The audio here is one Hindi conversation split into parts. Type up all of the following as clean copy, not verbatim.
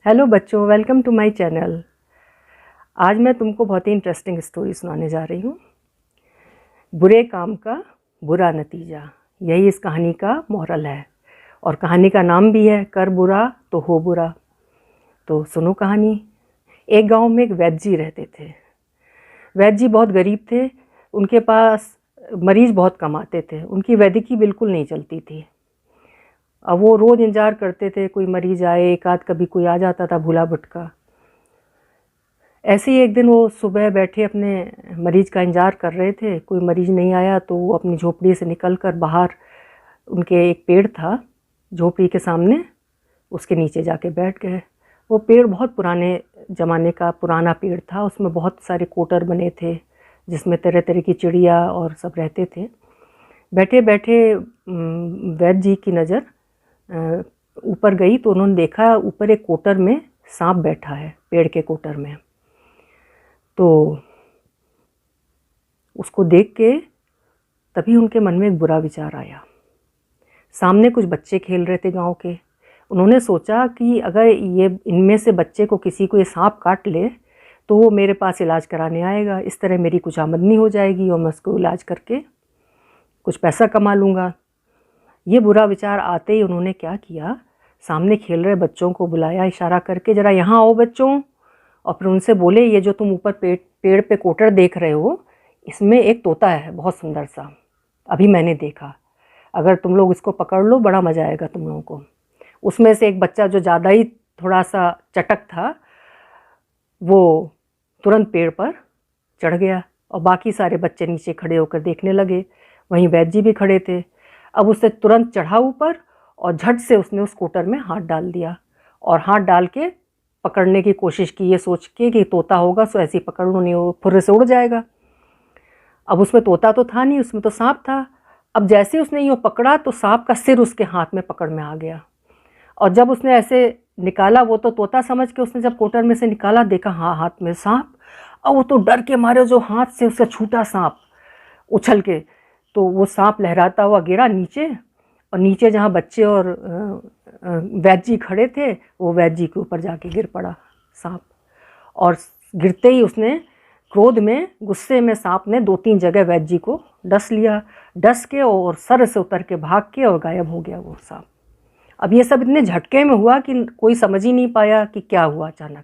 हेलो बच्चों, वेलकम टू माय चैनल। आज मैं तुमको बहुत ही इंटरेस्टिंग स्टोरी सुनाने जा रही हूँ। बुरे काम का बुरा नतीजा, यही इस कहानी का मोरल है। और कहानी का नाम भी है कर बुरा तो हो बुरा। तो सुनो कहानी। एक गांव में एक वैद्य जी रहते थे। वैद्य जी बहुत गरीब थे। उनके पास मरीज बहुत कम आते थे। उनकी वैद्यकी बिल्कुल नहीं चलती थी। अब वो रोज़ इंतज़ार करते थे कोई मरीज़ आए, एक आध कभी कोई आ जाता था भूला भटका। ऐसे ही एक दिन वो सुबह बैठे अपने मरीज़ का इंतज़ार कर रहे थे, कोई मरीज़ नहीं आया तो वो अपनी झोपड़ी से निकलकर बाहर, उनके एक पेड़ था झोपड़ी के सामने, उसके नीचे जाके बैठ गए। वो पेड़ बहुत पुराने ज़माने का पुराना पेड़ था। उसमें बहुत सारे कोटर बने थे जिसमें तरह तरह की चिड़िया और सब रहते थे। बैठे बैठे वैद्य जी की नज़र ऊपर गई तो उन्होंने देखा ऊपर एक कोटर में सांप बैठा है, पेड़ के कोटर में। तो उसको देख के तभी उनके मन में एक बुरा विचार आया। सामने कुछ बच्चे खेल रहे थे गांव के। उन्होंने सोचा कि अगर ये इनमें से बच्चे को किसी को ये सांप काट ले तो वो मेरे पास इलाज कराने आएगा, इस तरह मेरी कुछ आमदनी हो जाएगी और मैं उसको इलाज करके कुछ पैसा कमा लूँगा। ये बुरा विचार आते ही उन्होंने क्या किया, सामने खेल रहे बच्चों को बुलाया इशारा करके, ज़रा यहाँ आओ बच्चों। और फिर उनसे बोले, ये जो तुम ऊपर पेड़ पे कोटर देख रहे हो, इसमें एक तोता है बहुत सुंदर सा, अभी मैंने देखा। अगर तुम लोग इसको पकड़ लो बड़ा मज़ा आएगा तुम लोगों को। उसमें से एक बच्चा जो ज़्यादा ही थोड़ा सा चटक था, वो तुरंत पेड़ पर चढ़ गया और बाकी सारे बच्चे नीचे खड़े होकर देखने लगे। वहीं वैद्य जी भी खड़े थे। अब उससे तुरंत चढ़ा ऊपर और झट से उसने उस कोटर में हाथ डाल दिया और हाथ डाल के पकड़ने की कोशिश की, ये सोच के कि तोता होगा सो ऐसे ही पकड़ लो, नहीं वो फुर्रे से उड़ जाएगा। अब उसमें तोता तो था नहीं, उसमें तो सांप था। अब जैसे उसने यूँ पकड़ा तो सांप का सिर उसके हाथ में पकड़ में आ गया। और जब उसने ऐसे निकाला, वो तो तोता समझ के उसने जब कोटर में से निकाला, देखा हाँ हाथ में सांप। और वो तो डर के मारे जो हाथ से उसका छूटा सांप उछल के, तो वो सांप लहराता हुआ गिरा नीचे। और नीचे जहाँ बच्चे और वैद्य जी खड़े थे, वो वैद्य जी के ऊपर जाके गिर पड़ा सांप। और गिरते ही उसने क्रोध में, गुस्से में सांप ने 2-3 जगह वैद्य जी को डस लिया। डस के और सर से उतर के भाग के और गायब हो गया वो सांप। अब ये सब इतने झटके में हुआ कि कोई समझ ही नहीं पाया कि क्या हुआ अचानक।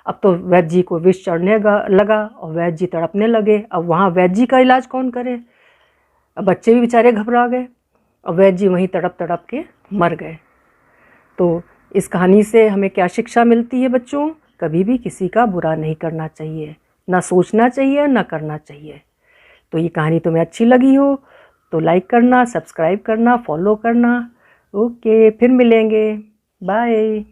अब तो वैद्य जी को विष चढ़ने लगा और वैद्य जी तड़पने लगे। अब वहाँ वैद्य जी का इलाज कौन करे। अब बच्चे भी बेचारे घबरा गए और वैद्य जी वहीं तड़प तड़प के मर गए। तो इस कहानी से हमें क्या शिक्षा मिलती है बच्चों? कभी भी किसी का बुरा नहीं करना चाहिए, ना सोचना चाहिए ना करना चाहिए। तो ये कहानी तुम्हें अच्छी लगी हो तो लाइक करना, सब्सक्राइब करना, फॉलो करना। ओके, फिर मिलेंगे। बाय।